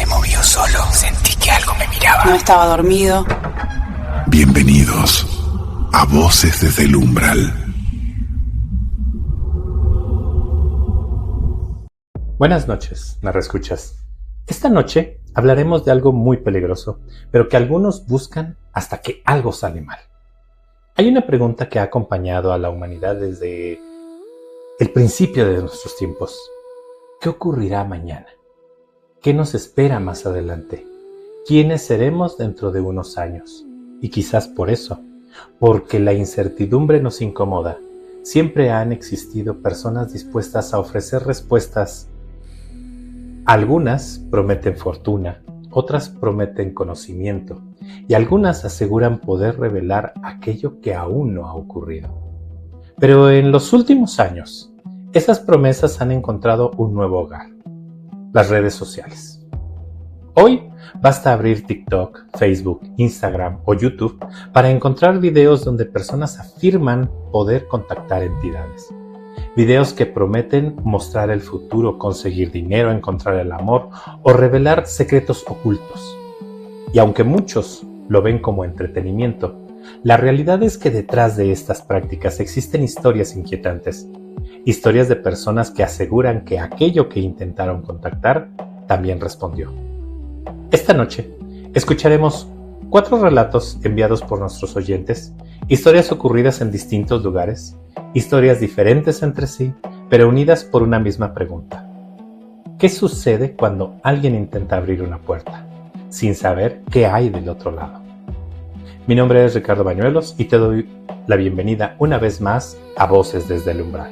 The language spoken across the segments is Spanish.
movió solo. Sentí que algo me miraba. No estaba dormido. Bienvenidos a Voces desde el Umbral. Buenas noches, narraescuchas. Esta noche hablaremos de algo muy peligroso, pero que algunos buscan hasta que algo sale mal. Hay una pregunta que ha acompañado a la humanidad desde el principio de nuestros tiempos. ¿Qué ocurrirá mañana? ¿Qué nos espera más adelante? ¿Quiénes seremos dentro de unos años? Y quizás por eso, porque la incertidumbre nos incomoda, siempre han existido personas dispuestas a ofrecer respuestas. Algunas prometen fortuna, otras prometen conocimiento, y algunas aseguran poder revelar aquello que aún no ha ocurrido. Pero en los últimos años, esas promesas han encontrado un nuevo hogar: las redes sociales. Hoy basta abrir TikTok, Facebook, Instagram o YouTube para encontrar videos donde personas afirman poder contactar entidades. Videos que prometen mostrar el futuro, conseguir dinero, encontrar el amor o revelar secretos ocultos. Y aunque muchos lo ven como entretenimiento, la realidad es que detrás de estas prácticas existen historias inquietantes. Historias de personas que aseguran que aquello que intentaron contactar también respondió. Esta noche escucharemos 4 relatos enviados por nuestros oyentes, historias ocurridas en distintos lugares, historias diferentes entre sí, pero unidas por una misma pregunta. ¿Qué sucede cuando alguien intenta abrir una puerta, sin saber qué hay del otro lado? Mi nombre es Ricardo Bañuelos y te doy la bienvenida una vez más a Voces desde el Umbral.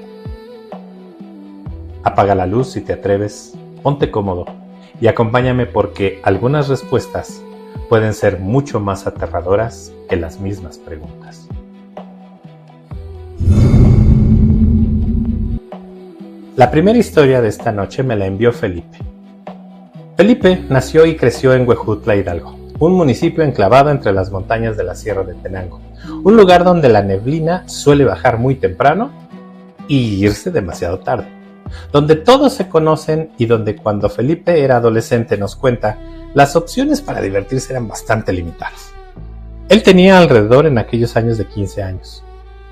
Apaga la luz si te atreves, ponte cómodo y acompáñame porque algunas respuestas pueden ser mucho más aterradoras que las mismas preguntas. La primera historia de esta noche me la envió Felipe. Felipe nació y creció en Huejutla, Hidalgo, un municipio enclavado entre las montañas de la Sierra de Tenango, un lugar donde la neblina suele bajar muy temprano y irse demasiado tarde, donde todos se conocen y donde cuando Felipe era adolescente nos cuenta, las opciones para divertirse eran bastante limitadas. Él tenía alrededor en aquellos años de 15 años.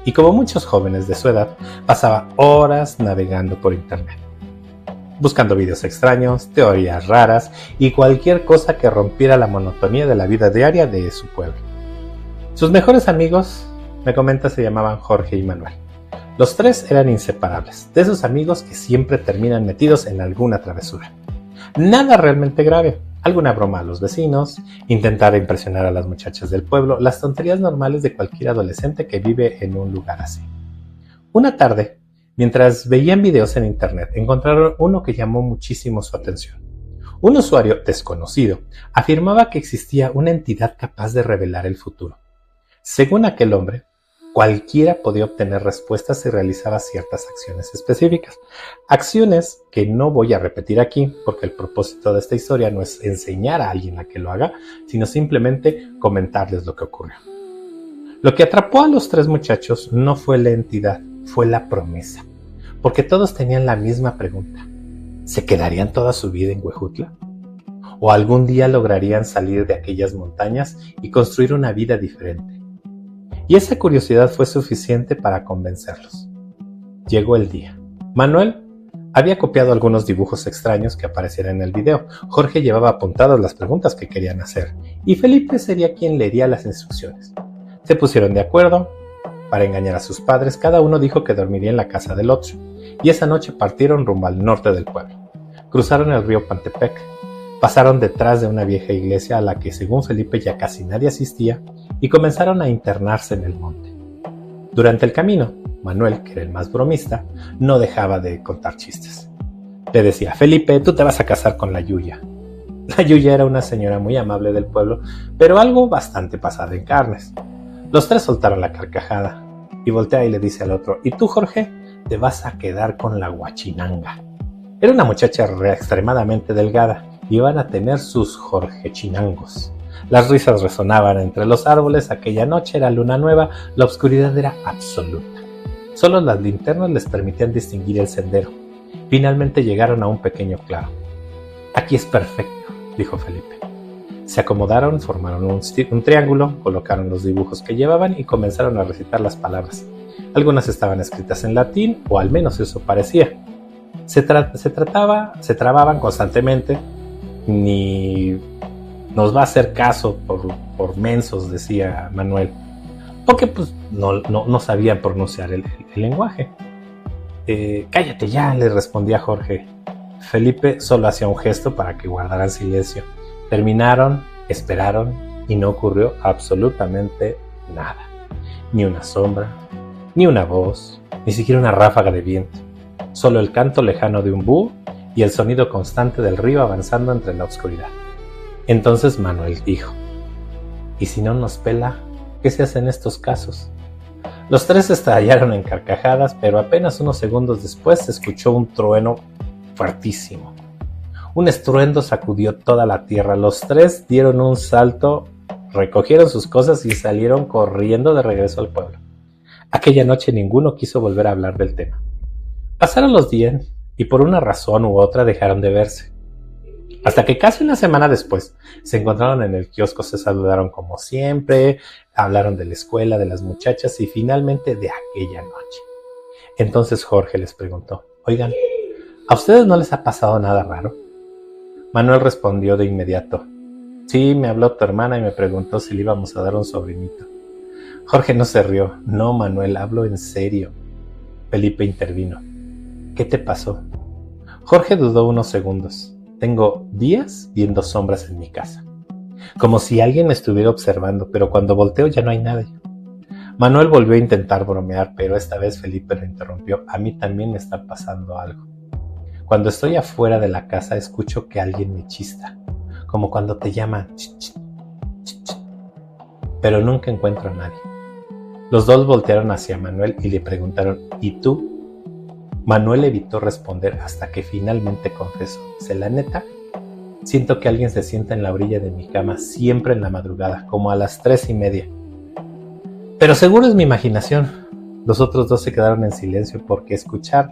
Y como muchos jóvenes de su edad, pasaba horas navegando por internet, buscando videos extraños, teorías raras y cualquier cosa que rompiera la monotonía de la vida diaria de su pueblo. Sus mejores amigos, me comenta, se llamaban Jorge y Manuel. Los 3 eran inseparables, de esos amigos que siempre terminan metidos en alguna travesura. Nada realmente grave. Alguna broma a los vecinos, intentar impresionar a las muchachas del pueblo, las tonterías normales de cualquier adolescente que vive en un lugar así. Una tarde, mientras veían videos en internet, encontraron uno que llamó muchísimo su atención. Un usuario desconocido afirmaba que existía una entidad capaz de revelar el futuro. Según aquel hombre, cualquiera podía obtener respuestas si realizaba ciertas acciones específicas. Acciones que no voy a repetir aquí porque el propósito de esta historia no es enseñar a alguien a que lo haga, sino simplemente comentarles lo que ocurrió. Lo que atrapó a los 3 muchachos no fue la entidad, fue la promesa, porque todos tenían la misma pregunta. ¿Se quedarían toda su vida en Huejutla? ¿O algún día lograrían salir de aquellas montañas y construir una vida diferente? Y esa curiosidad fue suficiente para convencerlos. Llegó el día. Manuel había copiado algunos dibujos extraños que aparecían en el video. Jorge llevaba apuntadas las preguntas que querían hacer, y Felipe sería quien leería las instrucciones. Se pusieron de acuerdo. Para engañar a sus padres, cada uno dijo que dormiría en la casa del otro, y esa noche partieron rumbo al norte del pueblo. Cruzaron el río Pantepec. Pasaron detrás de una vieja iglesia a la que, según Felipe, ya casi nadie asistía, y comenzaron a internarse en el monte. Durante el camino, Manuel, que era el más bromista, no dejaba de contar chistes. Le decía: Felipe, tú te vas a casar con la Yuya. La Yuya era una señora muy amable del pueblo, pero algo bastante pasada en carnes. Los 3 soltaron la carcajada, y voltea y le dice al otro: ¿y tú, Jorge? Te vas a quedar con la Huachinanga. Era una muchacha extremadamente delgada, y iban a tener sus jorgechinangos. Las risas resonaban entre los árboles. Aquella noche era luna nueva, la oscuridad era absoluta. Solo las linternas les permitían distinguir el sendero. Finalmente llegaron a un pequeño claro. Aquí es perfecto, dijo Felipe. Se acomodaron, formaron un triángulo, colocaron los dibujos que llevaban y comenzaron a recitar las palabras. Algunas estaban escritas en latín, o al menos eso parecía. Se trababan constantemente, ni nos va a hacer caso por mensos, decía Manuel, porque pues no sabían pronunciar el lenguaje. Cállate ya, le respondía Jorge. Felipe solo hacía un gesto para que guardaran silencio. Terminaron, esperaron y no ocurrió absolutamente nada. Ni una sombra, ni una voz, ni siquiera una ráfaga de viento. Solo el canto lejano de un búho y el sonido constante del río avanzando entre la oscuridad. Entonces Manuel dijo: ¿y si no nos pela? ¿Qué se hace en estos casos? Los tres estallaron en carcajadas, pero apenas unos segundos después se escuchó un trueno fuertísimo. Un estruendo sacudió toda la tierra. Los tres dieron un salto, recogieron sus cosas y salieron corriendo de regreso al pueblo. Aquella noche ninguno quiso volver a hablar del tema. Pasaron los días y por una razón u otra dejaron de verse. Hasta que casi una semana después se encontraron en el kiosco, se saludaron como siempre, hablaron de la escuela, de las muchachas y finalmente de aquella noche. Entonces Jorge les preguntó: oigan, ¿a ustedes no les ha pasado nada raro? Manuel respondió de inmediato: sí, me habló tu hermana y me preguntó si le íbamos a dar un sobrinito. Jorge no se rió. No, Manuel, hablo en serio. Felipe intervino: ¿qué te pasó? Jorge dudó unos segundos. Tengo días viendo sombras en mi casa, como si alguien me estuviera observando, pero cuando volteo ya no hay nadie. Manuel volvió a intentar bromear, pero esta vez Felipe lo interrumpió: a mí también me está pasando algo. Cuando estoy afuera de la casa escucho que alguien me chista, como cuando te llaman, ch, ch, ch, ch, pero nunca encuentro a nadie. Los dos voltearon hacia Manuel y le preguntaron: ¿y tú? Manuel evitó responder hasta que finalmente confesó: ¿se la neta? Siento que alguien se sienta en la orilla de mi cama siempre en la madrugada, como a las 3:30. Pero seguro es mi imaginación. Los otros dos se quedaron en silencio porque escuchar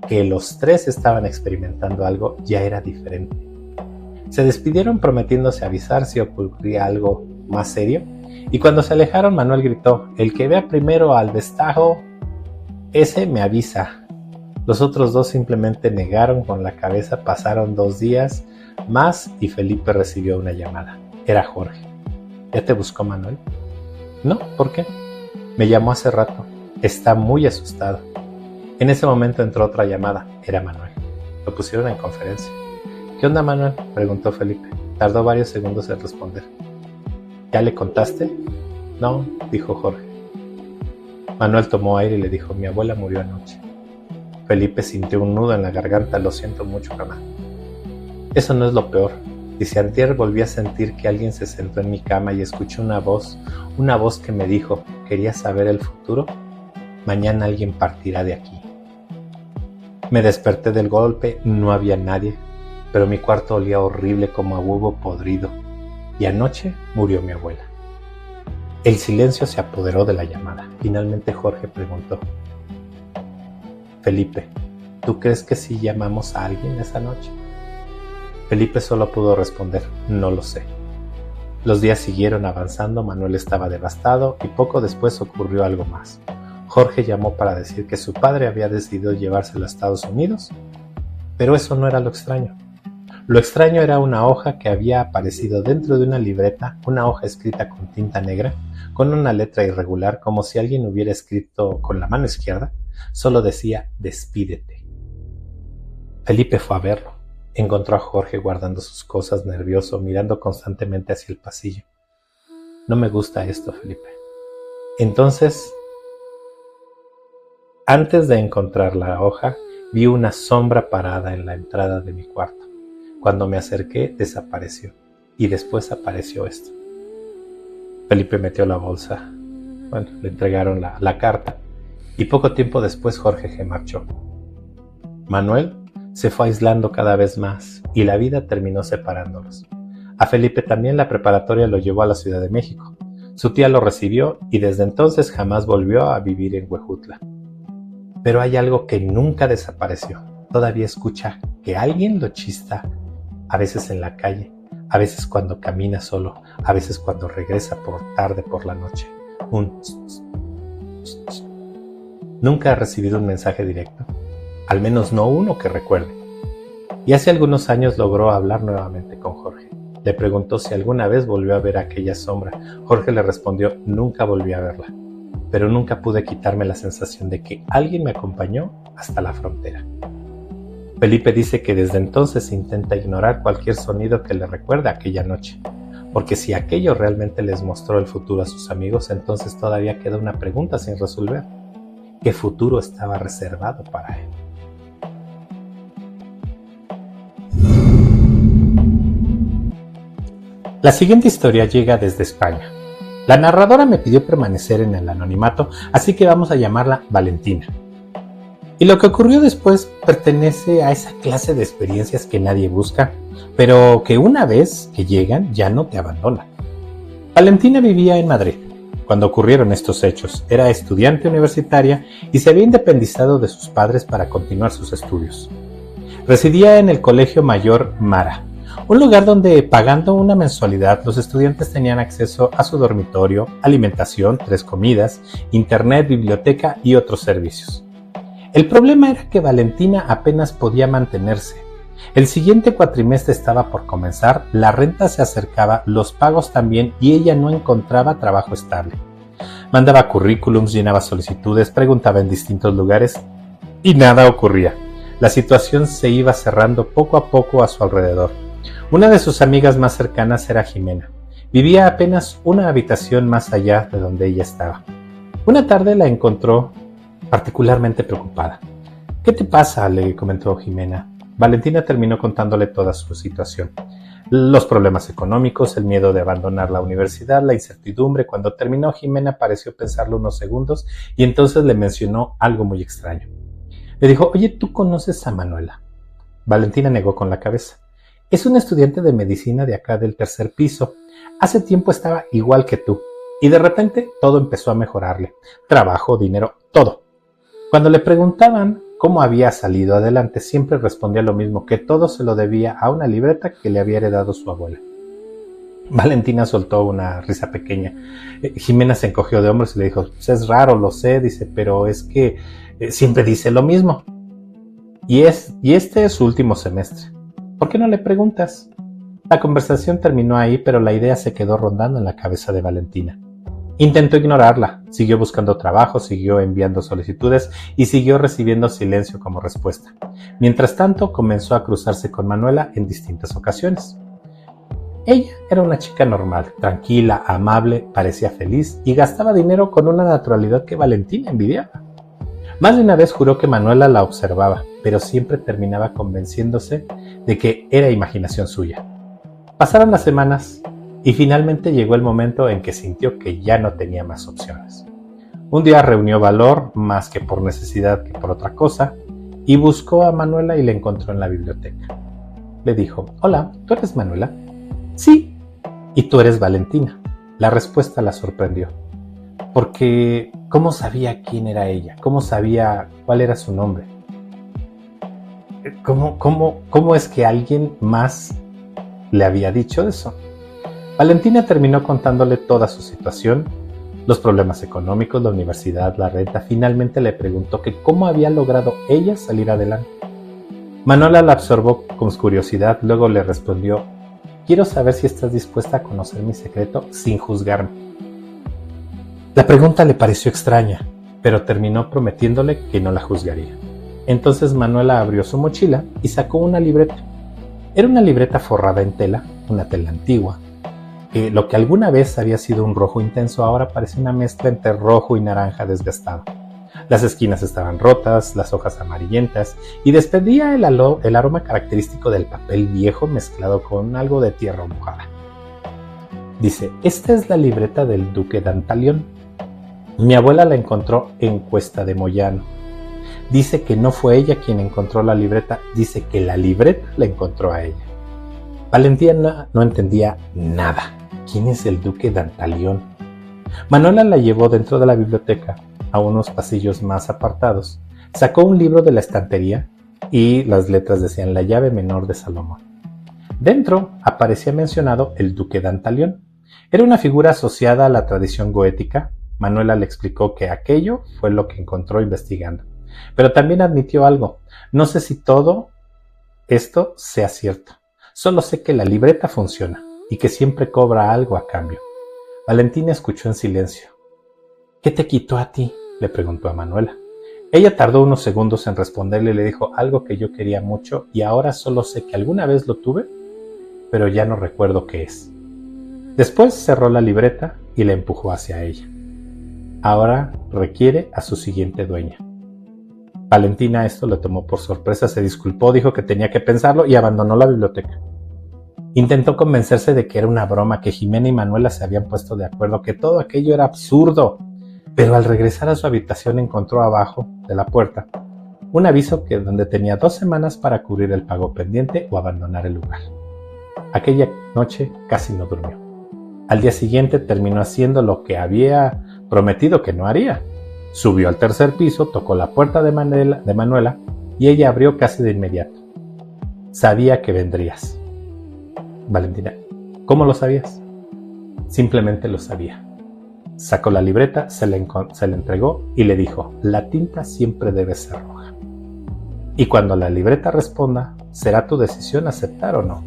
que los tres estaban experimentando algo ya era diferente. Se despidieron prometiéndose avisar si ocurría algo más serio, y cuando se alejaron Manuel gritó: el que vea primero al vestajo, ese me avisa. Los otros dos simplemente negaron con la cabeza. Pasaron 2 días más y Felipe recibió una llamada. Era Jorge. ¿Ya te buscó Manuel? No, ¿por qué? Me llamó hace rato. Está muy asustado. En ese momento entró otra llamada. Era Manuel. Lo pusieron en conferencia. ¿Qué onda, Manuel?, preguntó Felipe. Tardó varios segundos en responder. ¿Ya le contaste? No, dijo Jorge. Manuel tomó aire y le dijo: mi abuela murió anoche. Felipe sintió un nudo en la garganta. Lo siento mucho, mamá. Eso no es lo peor. Dice: antier volví a sentir que alguien se sentó en mi cama y escuché una voz que me dijo: ¿querías saber el futuro? Mañana alguien partirá de aquí. Me desperté del golpe, no había nadie, pero mi cuarto olía horrible como a huevo podrido, y anoche murió mi abuela. El silencio se apoderó de la llamada. Finalmente Jorge preguntó: Felipe, ¿tú crees que sí llamamos a alguien esa noche? Felipe solo pudo responder: no lo sé. Los días siguieron avanzando. Manuel estaba devastado y poco después ocurrió algo más. Jorge llamó para decir que su padre había decidido llevárselo a Estados Unidos, pero eso no era lo extraño. Lo extraño era una hoja que había aparecido dentro de una libreta, una hoja escrita con tinta negra, con una letra irregular, como si alguien hubiera escrito con la mano izquierda. Solo decía: despídete. Felipe fue a verlo. Encontró a Jorge guardando sus cosas, nervioso, mirando constantemente hacia el pasillo. No me gusta esto, Felipe. Entonces, antes de encontrar la hoja, vi una sombra parada en la entrada de mi cuarto. Cuando me acerqué, desapareció. Y después apareció esto. Felipe metió la bolsa. Le entregaron la carta. Y poco tiempo después Jorge se marchó. Manuel se fue aislando cada vez más y la vida terminó separándolos. A Felipe también la preparatoria lo llevó a la Ciudad de México. Su tía lo recibió y desde entonces jamás volvió a vivir en Huejutla. Pero hay algo que nunca desapareció. Todavía escucha que alguien lo chista, a veces en la calle, a veces cuando camina solo, a veces cuando regresa por tarde por la noche. Un tss, tss, tss. Nunca ha recibido un mensaje directo, al menos no uno que recuerde. Y hace algunos años logró hablar nuevamente con Jorge. Le preguntó si alguna vez volvió a ver aquella sombra. Jorge le respondió, nunca volví a verla, pero nunca pude quitarme la sensación de que alguien me acompañó hasta la frontera. Felipe dice que desde entonces intenta ignorar cualquier sonido que le recuerde aquella noche, porque si aquello realmente les mostró el futuro a sus amigos, entonces todavía queda una pregunta sin resolver. ¿Qué futuro estaba reservado para él? La siguiente historia llega desde España. La narradora me pidió permanecer en el anonimato, así que vamos a llamarla Valentina. Y lo que ocurrió después pertenece a esa clase de experiencias que nadie busca, pero que una vez que llegan ya no te abandonan. Valentina vivía en Madrid cuando ocurrieron estos hechos. Era estudiante universitaria y se había independizado de sus padres para continuar sus estudios. Residía en el Colegio Mayor Mara, un lugar donde, pagando una mensualidad, los estudiantes tenían acceso a su dormitorio, alimentación, 3 comidas, internet, biblioteca y otros servicios. El problema era que Valentina apenas podía mantenerse. El siguiente cuatrimestre estaba por comenzar, la renta se acercaba, los pagos también, y ella no encontraba trabajo estable. Mandaba currículums, llenaba solicitudes, preguntaba en distintos lugares y nada ocurría. La situación se iba cerrando poco a poco a su alrededor. Una de sus amigas más cercanas era Jimena. Vivía apenas una habitación más allá de donde ella estaba. Una tarde la encontró particularmente preocupada. ¿Qué te pasa?, le comentó Jimena. Valentina terminó contándole toda su situación. Los problemas económicos, el miedo de abandonar la universidad, la incertidumbre. Cuando terminó, Jimena pareció pensarlo unos segundos y entonces le mencionó algo muy extraño. Le dijo, oye, ¿tú conoces a Manuela? Valentina negó con la cabeza. Es una estudiante de medicina de acá del 3er piso. Hace tiempo estaba igual que tú. Y de repente todo empezó a mejorarle. Trabajo, dinero, todo. Cuando le preguntaban cómo había salido adelante, siempre respondía lo mismo, que todo se lo debía a una libreta que le había heredado su abuela. Valentina soltó una risa pequeña. Jimena se encogió de hombros y le dijo, pues es raro, lo sé, dice, pero es que siempre dice lo mismo. Y este es su último semestre. ¿Por qué no le preguntas? La conversación terminó ahí, pero la idea se quedó rondando en la cabeza de Valentina. Intentó ignorarla, siguió buscando trabajo, siguió enviando solicitudes y siguió recibiendo silencio como respuesta. Mientras tanto, comenzó a cruzarse con Manuela en distintas ocasiones. Ella era una chica normal, tranquila, amable, parecía feliz y gastaba dinero con una naturalidad que Valentina envidiaba. Más de una vez juró que Manuela la observaba, pero siempre terminaba convenciéndose de que era imaginación suya. Pasaron las semanas y finalmente llegó el momento en que sintió que ya no tenía más opciones. Un día reunió valor, más que por necesidad que por otra cosa, y buscó a Manuela y la encontró en la biblioteca. Le dijo, hola, ¿tú eres Manuela? Sí. ¿Y tú eres Valentina? La respuesta la sorprendió, porque ¿cómo sabía quién era ella? ¿Cómo sabía cuál era su nombre? ¿Cómo es que alguien más le había dicho eso? Valentina terminó contándole toda su situación, los problemas económicos, la universidad, la renta. Finalmente le preguntó que cómo había logrado ella salir adelante. Manuela la absorbió con curiosidad, luego le respondió, quiero saber si estás dispuesta a conocer mi secreto sin juzgarme. La pregunta le pareció extraña, pero terminó prometiéndole que no la juzgaría. Entonces Manuela abrió su mochila y sacó una libreta. Era una libreta forrada en tela, una tela antigua. Lo que alguna vez había sido un rojo intenso ahora parecía una mezcla entre rojo y naranja desgastado. Las esquinas estaban rotas, las hojas amarillentas, y despedía el aroma característico del papel viejo mezclado con algo de tierra mojada. Dice, esta es la libreta del duque Dantalión. Mi abuela la encontró en Cuesta de Moyano. Dice que no fue ella quien encontró la libreta, dice que la libreta la encontró a ella. Valentina no entendía nada. ¿Quién es el duque Dantalión? Manuela la llevó dentro de la biblioteca, a unos pasillos más apartados. Sacó un libro de la estantería y las letras decían La llave menor de Salomón. Dentro aparecía mencionado el duque Dantalión. Era una figura asociada a la tradición goética. Manuela le explicó que aquello fue lo que encontró investigando. Pero también admitió algo. No sé si todo esto sea cierto. Solo sé que la libreta funciona y que siempre cobra algo a cambio. Valentina escuchó en silencio. ¿Qué te quitó a ti?, le preguntó a Manuela. Ella tardó unos segundos en responderle y le dijo algo que yo quería mucho y ahora solo sé que alguna vez lo tuve, pero ya no recuerdo qué es. Después cerró la libreta y la empujó hacia ella. Ahora requiere a su siguiente dueña. Valentina esto le tomó por sorpresa, se disculpó, dijo que tenía que pensarlo y abandonó la biblioteca. Intentó convencerse de que era una broma, que Jimena y Manuela se habían puesto de acuerdo, que todo aquello era absurdo, pero al regresar a su habitación encontró abajo de la puerta un aviso donde tenía 2 semanas para cubrir el pago pendiente o abandonar el lugar. Aquella noche casi no durmió. Al día siguiente terminó haciendo lo que había prometido que no haría. Subió al 3er piso, tocó la puerta de Manuela y ella abrió casi de inmediato. Sabía que vendrías. Valentina, ¿cómo lo sabías? Simplemente lo sabía. Sacó la libreta, se la entregó y le dijo, la tinta siempre debe ser roja. Y cuando la libreta responda, será tu decisión aceptar o no.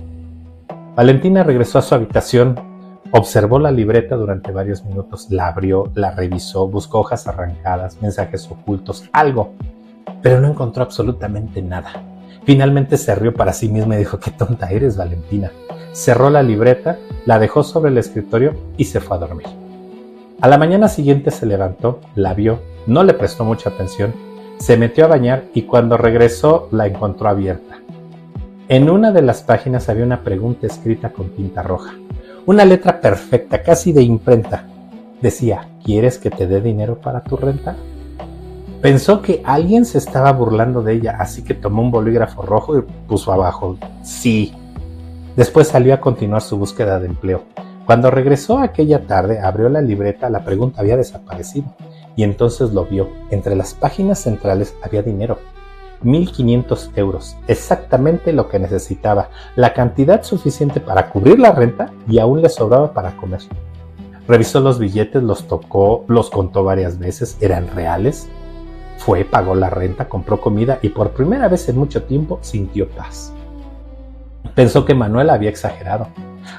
Valentina regresó a su habitación, observó la libreta durante varios minutos, la abrió, la revisó, buscó hojas arrancadas, mensajes ocultos, algo, pero no encontró absolutamente nada. Finalmente se rió para sí misma y dijo, qué tonta eres, Valentina. Cerró la libreta, la dejó sobre el escritorio y se fue a dormir. A la mañana siguiente se levantó, la vio, no le prestó mucha atención, se metió a bañar y cuando regresó la encontró abierta. En una de las páginas había una pregunta escrita con tinta roja. Una letra perfecta, casi de imprenta. Decía, ¿quieres que te dé dinero para tu renta? Pensó que alguien se estaba burlando de ella, así que tomó un bolígrafo rojo y puso abajo, sí. Después salió a continuar su búsqueda de empleo. Cuando regresó aquella tarde, abrió la libreta, la pregunta había desaparecido. Y entonces lo vio. Entre las páginas centrales había dinero. 1.500 euros, exactamente lo que necesitaba, la cantidad suficiente para cubrir la renta y aún le sobraba para comer. Revisó los billetes, los tocó, los contó varias veces, ¿eran reales? Fue, pagó la renta, compró comida y por primera vez en mucho tiempo sintió paz. Pensó que Manuela había exagerado.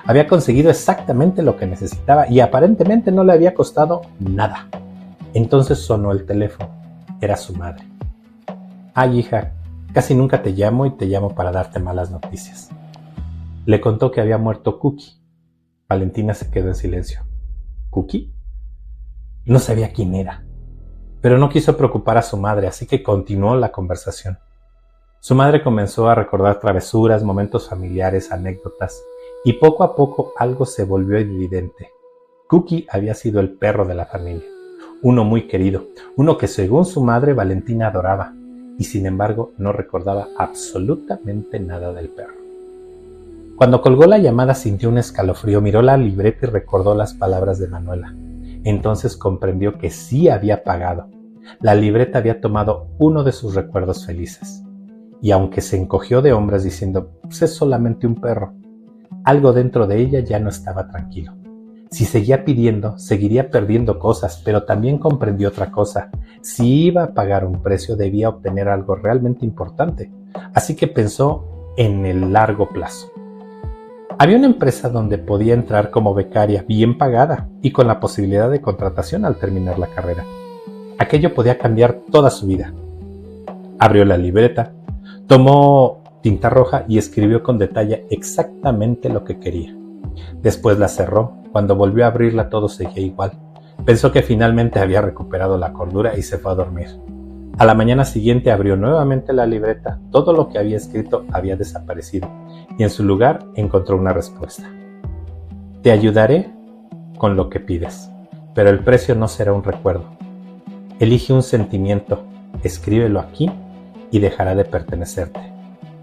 Había conseguido exactamente lo que necesitaba y aparentemente no le había costado nada. Entonces sonó el teléfono. Era su madre. Ay, hija, casi nunca te llamo y te llamo para darte malas noticias. Le contó que había muerto Cookie. Valentina se quedó en silencio. ¿Cookie? No sabía quién era, pero no quiso preocupar a su madre, así que continuó la conversación. Su madre comenzó a recordar travesuras, momentos familiares, anécdotas, y poco a poco algo se volvió evidente. Cookie había sido el perro de la familia, uno muy querido, uno que según su madre Valentina adoraba, y sin embargo no recordaba absolutamente nada del perro. Cuando colgó la llamada sintió un escalofrío, miró la libreta y recordó las palabras de Manuela. Entonces comprendió que sí había pagado. La libreta había tomado uno de sus recuerdos felices. Y aunque se encogió de hombros diciendo, pues es solamente un perro, algo dentro de ella ya no estaba tranquilo. Si seguía pidiendo, seguiría perdiendo cosas, pero también comprendió otra cosa. Si iba a pagar un precio, debía obtener algo realmente importante. Así que pensó en el largo plazo. Había una empresa donde podía entrar como becaria, bien pagada, y con la posibilidad de contratación al terminar la carrera. Aquello podía cambiar toda su vida. Abrió la libreta, tomó tinta roja y escribió con detalle exactamente lo que quería. Después la cerró. Cuando volvió a abrirla todo seguía igual. Pensó que finalmente había recuperado la cordura y se fue a dormir. A la mañana siguiente abrió nuevamente la libreta. Todo lo que había escrito había desaparecido y en su lugar encontró una respuesta. Te ayudaré con lo que pides, pero el precio no será un recuerdo. Elige un sentimiento, escríbelo aquí y dejará de pertenecerte.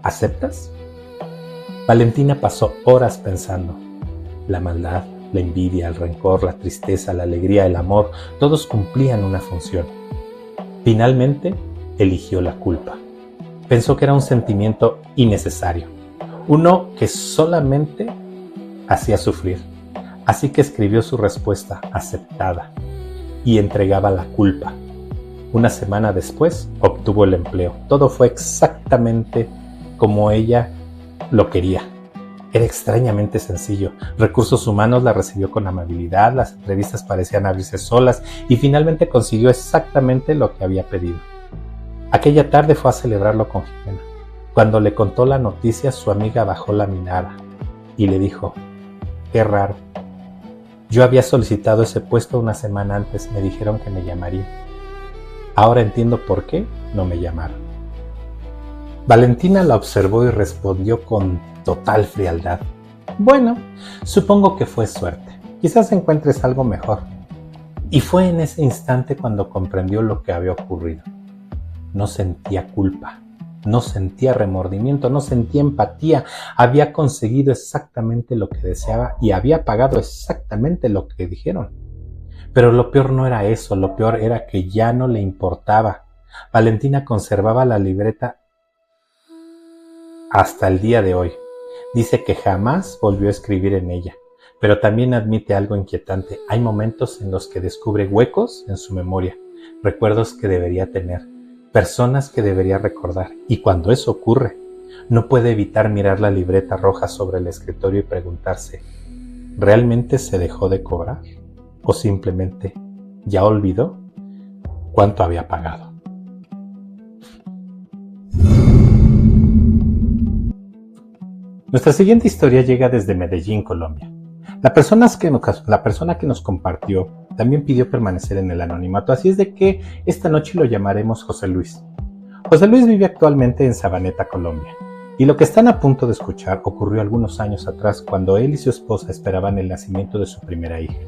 ¿Aceptas? Valentina pasó horas pensando. La maldad, la envidia, el rencor, la tristeza, la alegría, el amor, todos cumplían una función. Finalmente, eligió la culpa. Pensó que era un sentimiento innecesario, Uno que solamente hacía sufrir. Así que escribió su respuesta aceptada y entregaba la culpa. Una semana después obtuvo el empleo. Todo fue exactamente como ella lo quería. Era extrañamente sencillo. Recursos Humanos la recibió con amabilidad, las entrevistas parecían abrirse solas y finalmente consiguió exactamente lo que había pedido. Aquella tarde fue a celebrarlo con Jimena. Cuando le contó la noticia, su amiga bajó la mirada y le dijo: «Qué raro. Yo había solicitado ese puesto una semana antes, me dijeron que me llamaría. Ahora entiendo por qué no me llamaron». Valentina la observó y respondió con total frialdad: «Bueno, supongo que fue suerte. Quizás encuentres algo mejor». Y fue en ese instante cuando comprendió lo que había ocurrido. No sentía culpa, no sentía remordimiento, no sentía empatía. Había conseguido exactamente lo que deseaba y había pagado exactamente lo que dijeron. Pero lo peor no era eso, lo peor era que ya no le importaba. Valentina conservaba la libreta hasta el día de hoy. Dice que jamás volvió a escribir en ella, pero también admite algo inquietante. Hay momentos en los que descubre huecos en su memoria, recuerdos que debería tener, personas que debería recordar, y cuando eso ocurre, no puede evitar mirar la libreta roja sobre el escritorio y preguntarse: ¿realmente se dejó de cobrar? ¿O simplemente ya olvidó cuánto había pagado? Nuestra siguiente historia llega desde Medellín, Colombia. La persona que nos compartió también pidió permanecer en el anonimato, así es de que esta noche lo llamaremos José Luis. José Luis vive actualmente en Sabaneta, Colombia, y lo que están a punto de escuchar ocurrió algunos años atrás cuando él y su esposa esperaban el nacimiento de su primera hija.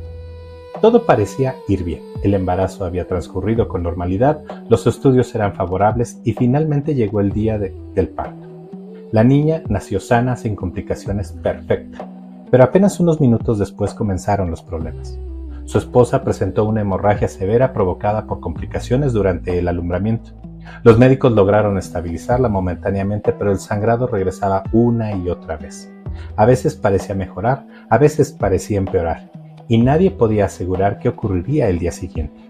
Todo parecía ir bien, el embarazo había transcurrido con normalidad, los estudios eran favorables y finalmente llegó el día del parto. La niña nació sana, sin complicaciones, perfecta, pero apenas unos minutos después comenzaron los problemas. Su esposa presentó una hemorragia severa provocada por complicaciones durante el alumbramiento. Los médicos lograron estabilizarla momentáneamente, pero el sangrado regresaba una y otra vez. A veces parecía mejorar, a veces parecía empeorar, y nadie podía asegurar qué ocurriría el día siguiente.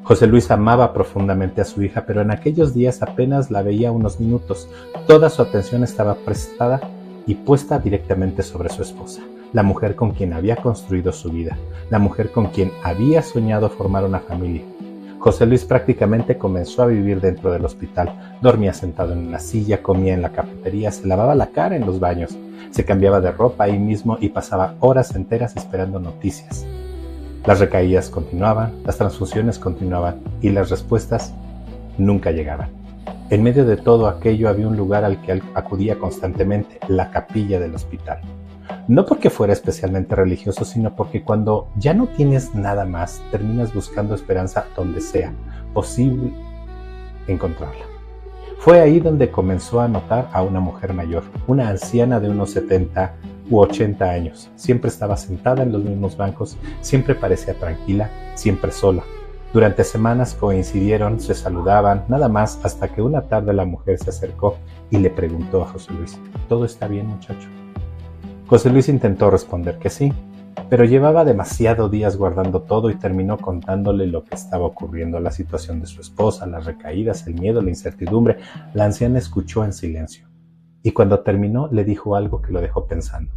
José Luis amaba profundamente a su hija, pero en aquellos días apenas la veía unos minutos. Toda su atención estaba prestada y puesta directamente sobre su esposa, la mujer con quien había construido su vida, la mujer con quien había soñado formar una familia. José Luis prácticamente comenzó a vivir dentro del hospital. Dormía sentado en una silla, comía en la cafetería, se lavaba la cara en los baños, se cambiaba de ropa ahí mismo y pasaba horas enteras esperando noticias. Las recaídas continuaban, las transfusiones continuaban y las respuestas nunca llegaban. En medio de todo aquello había un lugar al que acudía constantemente: la capilla del hospital. No porque fuera especialmente religioso, sino porque cuando ya no tienes nada más, terminas buscando esperanza donde sea posible encontrarla. Fue ahí donde comenzó a notar a una mujer mayor, una anciana de unos 70 u 80 años. Siempre estaba sentada en los mismos bancos, siempre parecía tranquila, siempre sola. Durante semanas coincidieron, se saludaban, nada más, hasta que una tarde la mujer se acercó y le preguntó a José Luis: ¿todo está bien, muchacho? José Luis intentó responder que sí, pero llevaba demasiados días guardando todo y terminó contándole lo que estaba ocurriendo, la situación de su esposa, las recaídas, el miedo, la incertidumbre. La anciana escuchó en silencio y cuando terminó le dijo algo que lo dejó pensando.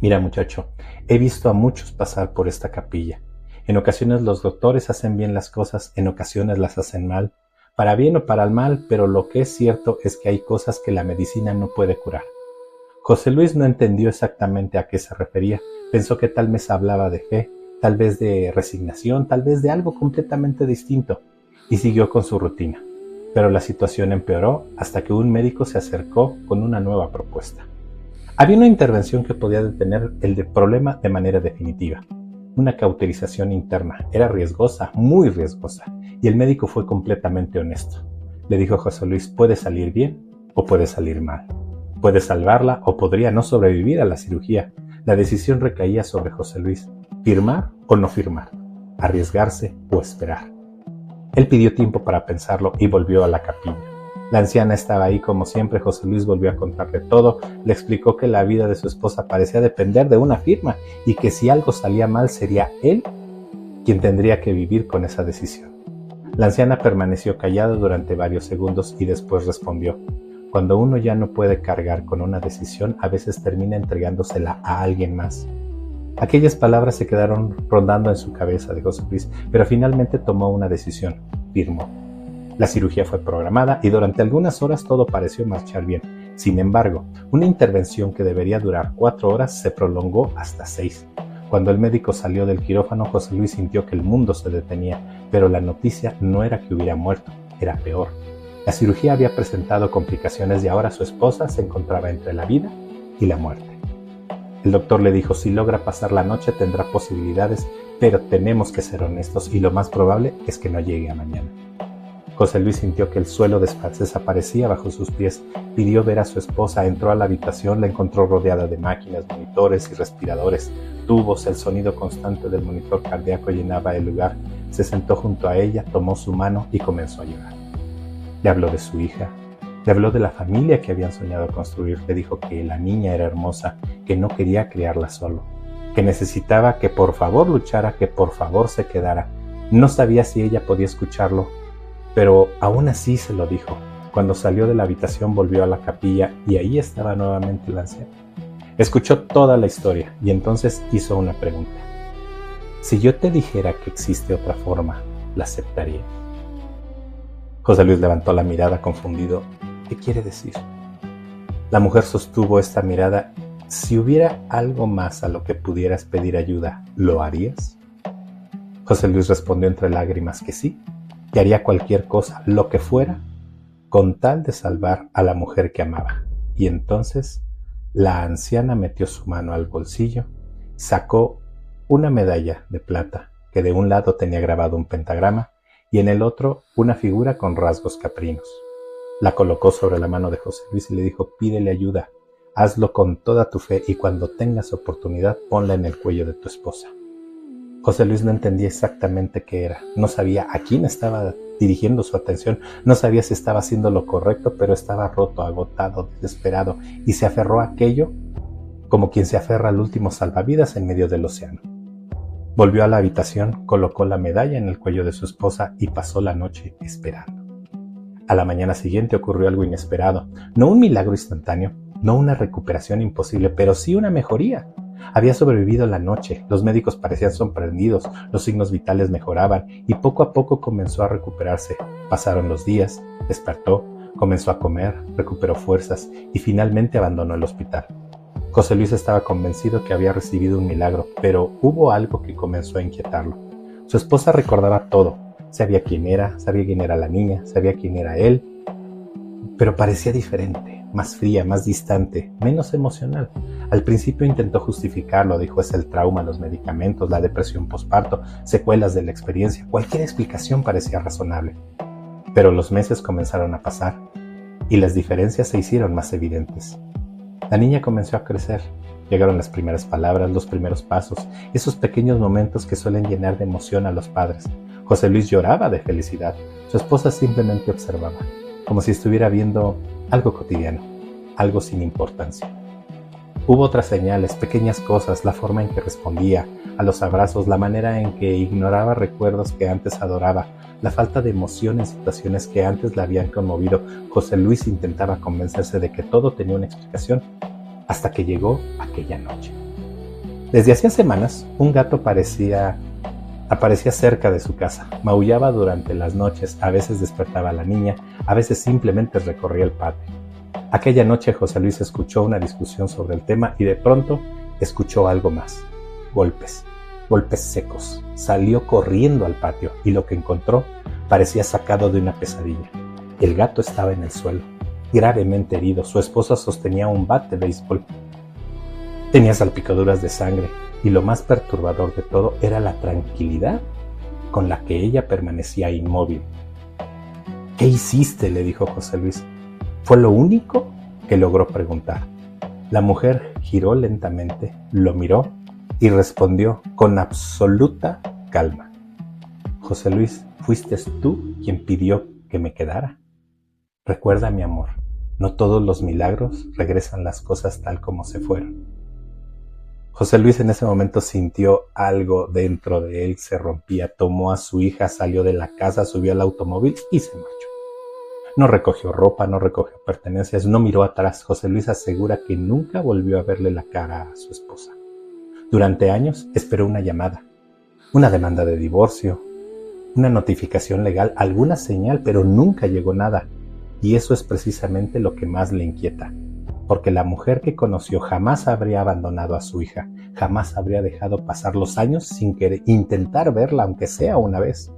«Mira, muchacho, he visto a muchos pasar por esta capilla. En ocasiones los doctores hacen bien las cosas, en ocasiones las hacen mal, para bien o para el mal, pero lo que es cierto es que hay cosas que la medicina no puede curar». José Luis no entendió exactamente a qué se refería. Pensó que tal vez hablaba de fe, tal vez de resignación, tal vez de algo completamente distinto, y siguió con su rutina. Pero la situación empeoró hasta que un médico se acercó con una nueva propuesta. Había una intervención que podía detener el problema de manera definitiva. Una cauterización interna. Era riesgosa, muy riesgosa, y el médico fue completamente honesto. Le dijo a José Luis: puede salir bien o puede salir mal. Puede salvarla o podría no sobrevivir a la cirugía. La decisión recaía sobre José Luis: firmar o no firmar, arriesgarse o esperar. Él pidió tiempo para pensarlo y volvió a la capilla. La anciana estaba ahí como siempre. José Luis volvió a contarle todo, le explicó que la vida de su esposa parecía depender de una firma y que si algo salía mal sería él quien tendría que vivir con esa decisión. La anciana permaneció callada durante varios segundos y después respondió: cuando uno ya no puede cargar con una decisión, a veces termina entregándosela a alguien más. Aquellas palabras se quedaron rondando en su cabeza de José Luis, pero finalmente tomó una decisión, firmó. La cirugía fue programada y durante algunas horas todo pareció marchar bien. Sin embargo, una intervención que debería durar 4 horas se prolongó hasta 6. Cuando el médico salió del quirófano, José Luis sintió que el mundo se detenía, pero la noticia no era que hubiera muerto, era peor. La cirugía había presentado complicaciones y ahora su esposa se encontraba entre la vida y la muerte. El doctor le dijo: si logra pasar la noche tendrá posibilidades, pero tenemos que ser honestos y lo más probable es que no llegue a mañana. José Luis sintió que el suelo desaparecía bajo sus pies, pidió ver a su esposa, entró a la habitación, la encontró rodeada de máquinas, monitores y respiradores, tubos, el sonido constante del monitor cardíaco llenaba el lugar. Se sentó junto a ella, tomó su mano y comenzó a llorar. Le habló de su hija, le habló de la familia que habían soñado construir, le dijo que la niña era hermosa, que no quería criarla solo, que necesitaba que por favor luchara, que por favor se quedara. No sabía si ella podía escucharlo, pero aún así se lo dijo. Cuando salió de la habitación volvió a la capilla y ahí estaba nuevamente la anciana. Escuchó toda la historia y entonces hizo una pregunta: si yo te dijera que existe otra forma, ¿la aceptarías? José Luis levantó la mirada confundido. ¿Qué quiere decir? La mujer sostuvo esta mirada. Si hubiera algo más a lo que pudieras pedir ayuda, ¿lo harías? José Luis respondió entre lágrimas que sí, que haría cualquier cosa, lo que fuera, con tal de salvar a la mujer que amaba. Y entonces la anciana metió su mano al bolsillo, sacó una medalla de plata que de un lado tenía grabado un pentagrama y en el otro una figura con rasgos caprinos. La colocó sobre la mano de José Luis y le dijo: pídele ayuda, hazlo con toda tu fe y cuando tengas oportunidad ponla en el cuello de tu esposa. José Luis no entendía exactamente qué era, no sabía a quién estaba dirigiendo su atención, no sabía si estaba haciendo lo correcto, pero estaba roto, agotado, desesperado y se aferró a aquello como quien se aferra al último salvavidas en medio del océano. Volvió a la habitación, colocó la medalla en el cuello de su esposa y pasó la noche esperando. A la mañana siguiente ocurrió algo inesperado, no un milagro instantáneo, no una recuperación imposible, pero sí una mejoría. Había sobrevivido la noche, los médicos parecían sorprendidos, los signos vitales mejoraban y poco a poco comenzó a recuperarse. Pasaron los días, despertó, comenzó a comer, recuperó fuerzas y finalmente abandonó el hospital. José Luis estaba convencido que había recibido un milagro, pero hubo algo que comenzó a inquietarlo. Su esposa recordaba todo, sabía quién era la niña, sabía quién era él, pero parecía diferente, más fría, más distante, menos emocional. Al principio intentó justificarlo, dijo: es el trauma, los medicamentos, la depresión posparto, secuelas de la experiencia, cualquier explicación parecía razonable. Pero los meses comenzaron a pasar y las diferencias se hicieron más evidentes. La niña comenzó a crecer, llegaron las primeras palabras, los primeros pasos, esos pequeños momentos que suelen llenar de emoción a los padres. José Luis lloraba de felicidad, su esposa simplemente observaba, como si estuviera viendo algo cotidiano, algo sin importancia. Hubo otras señales, pequeñas cosas, la forma en que respondía a los abrazos, la manera en que ignoraba recuerdos que antes adoraba, la falta de emoción en situaciones que antes la habían conmovido. José Luis intentaba convencerse de que todo tenía una explicación, hasta que llegó aquella noche. Desde hacía semanas, un gato aparecía cerca de su casa, maullaba durante las noches, a veces despertaba a la niña, a veces simplemente recorría el patio. Aquella noche José Luis escuchó una discusión sobre el tema y de pronto escuchó algo más. Golpes secos. Salió corriendo al patio y lo que encontró parecía sacado de una pesadilla. El gato estaba en el suelo, gravemente herido. Su esposa sostenía un bat de béisbol. Tenía salpicaduras de sangre y lo más perturbador de todo era la tranquilidad con la que ella permanecía inmóvil. ¿Qué hiciste?, le dijo José Luis. Fue lo único que logró preguntar. La mujer giró lentamente, lo miró y respondió con absoluta calma: José Luis, fuiste tú quien pidió que me quedara. Recuerda, mi amor, no todos los milagros regresan las cosas tal como se fueron. José Luis en ese momento sintió algo dentro de él, se rompía, tomó a su hija, salió de la casa, subió al automóvil y se marchó. No recogió ropa, no recogió pertenencias, no miró atrás. José Luis asegura que nunca volvió a verle la cara a su esposa. Durante años esperó una llamada, una demanda de divorcio, una notificación legal, alguna señal, pero nunca llegó nada. Y eso es precisamente lo que más le inquieta, porque la mujer que conoció jamás habría abandonado a su hija, jamás habría dejado pasar los años sin querer intentar verla, aunque sea una vez.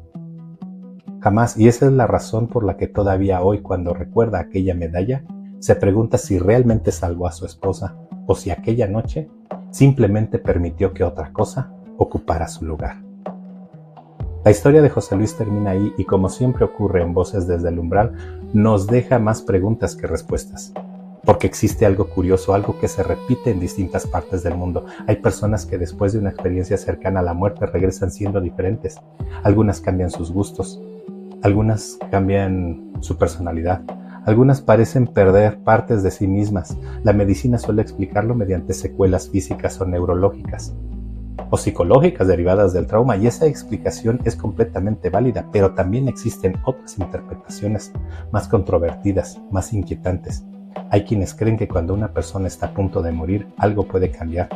Jamás, y esa es la razón por la que todavía hoy, cuando recuerda aquella medalla, se pregunta si realmente salvó a su esposa o si aquella noche simplemente permitió que otra cosa ocupara su lugar. La historia de José Luis termina ahí y, como siempre ocurre en Voces desde el Umbral, nos deja más preguntas que respuestas. Porque existe algo curioso, algo que se repite en distintas partes del mundo. Hay personas que después de una experiencia cercana a la muerte regresan siendo diferentes. Algunas cambian sus gustos, algunas cambian su personalidad, algunas parecen perder partes de sí mismas. La medicina suele explicarlo mediante secuelas físicas o neurológicas o psicológicas derivadas del trauma, y esa explicación es completamente válida, pero también existen otras interpretaciones más controvertidas, más inquietantes. Hay quienes creen que cuando una persona está a punto de morir, algo puede cambiar.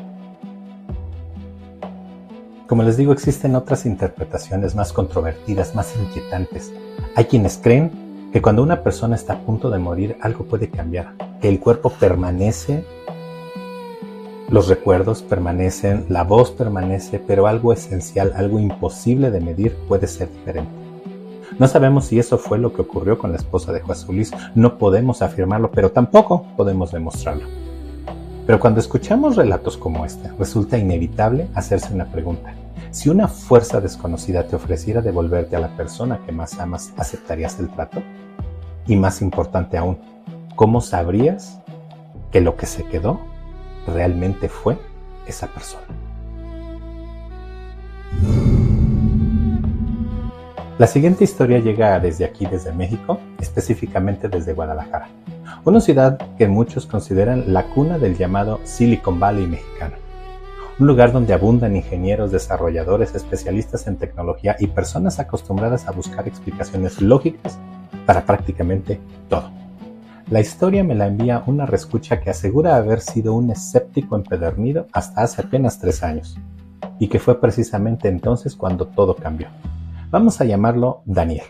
Como les digo, existen otras interpretaciones más controvertidas, más inquietantes. Hay quienes creen que cuando una persona está a punto de morir, algo puede cambiar, que el cuerpo permanece, los recuerdos permanecen, la voz permanece, pero algo esencial, algo imposible de medir puede ser diferente. No sabemos si eso fue lo que ocurrió con la esposa de José Luis, no podemos afirmarlo, pero tampoco podemos demostrarlo. Pero cuando escuchamos relatos como este, resulta inevitable hacerse una pregunta. Si una fuerza desconocida te ofreciera devolverte a la persona que más amas, ¿aceptarías el trato? Y más importante aún, ¿cómo sabrías que lo que se quedó realmente fue esa persona? La siguiente historia llega desde aquí, desde México, específicamente desde Guadalajara, una ciudad que muchos consideran la cuna del llamado Silicon Valley mexicano, un lugar donde abundan ingenieros, desarrolladores, especialistas en tecnología y personas acostumbradas a buscar explicaciones lógicas para prácticamente todo. La historia me la envía una reescucha que asegura haber sido un escéptico empedernido hasta hace apenas 3 años, y que fue precisamente entonces cuando todo cambió. Vamos a llamarlo Daniel.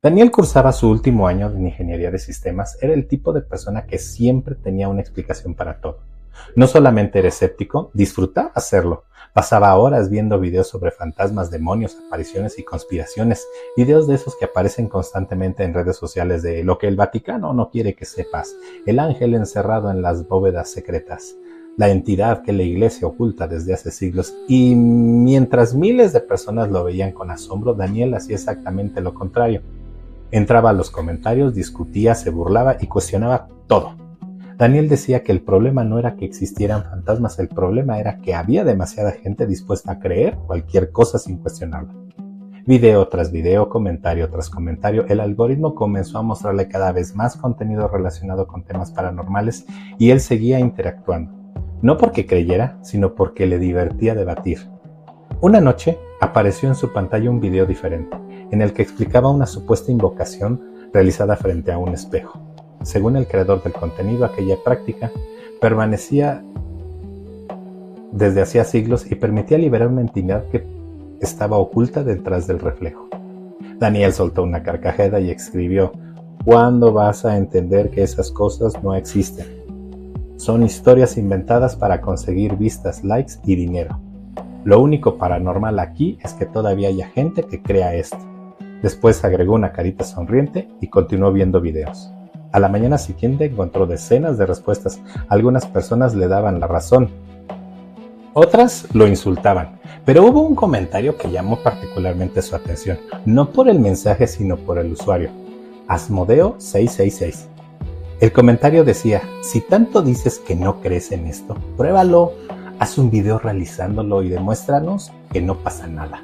Daniel cursaba su último año en ingeniería de sistemas. Era el tipo de persona que siempre tenía una explicación para todo. No solamente era escéptico, disfrutaba hacerlo. Pasaba horas viendo videos sobre fantasmas, demonios, apariciones y conspiraciones. Videos de esos que aparecen constantemente en redes sociales de lo que el Vaticano no quiere que sepas, el ángel encerrado en las bóvedas secretas, la entidad que la iglesia oculta desde hace siglos. Y mientras miles de personas lo veían con asombro, Daniel hacía exactamente lo contrario. Entraba a los comentarios, discutía, se burlaba y cuestionaba todo. Daniel decía que el problema no era que existieran fantasmas, el problema era que había demasiada gente dispuesta a creer cualquier cosa sin cuestionarla. Video tras video, comentario tras comentario, el algoritmo comenzó a mostrarle cada vez más contenido relacionado con temas paranormales y él seguía interactuando. No porque creyera, sino porque le divertía debatir. Una noche apareció en su pantalla un video diferente, en el que explicaba una supuesta invocación realizada frente a un espejo. Según el creador del contenido, aquella práctica permanecía desde hacía siglos y permitía liberar una entidad que estaba oculta detrás del reflejo. Daniel soltó una carcajada y escribió: ¿cuándo vas a entender que esas cosas no existen? Son historias inventadas para conseguir vistas, likes y dinero. Lo único paranormal aquí es que todavía haya gente que crea esto. Después agregó una carita sonriente y continuó viendo videos. A la mañana siguiente encontró decenas de respuestas. Algunas personas le daban la razón, otras lo insultaban, pero hubo un comentario que llamó particularmente su atención, no por el mensaje sino por el usuario, Asmodeo666. El comentario decía: si tanto dices que no crees en esto, pruébalo, haz un video realizándolo y demuéstranos que no pasa nada.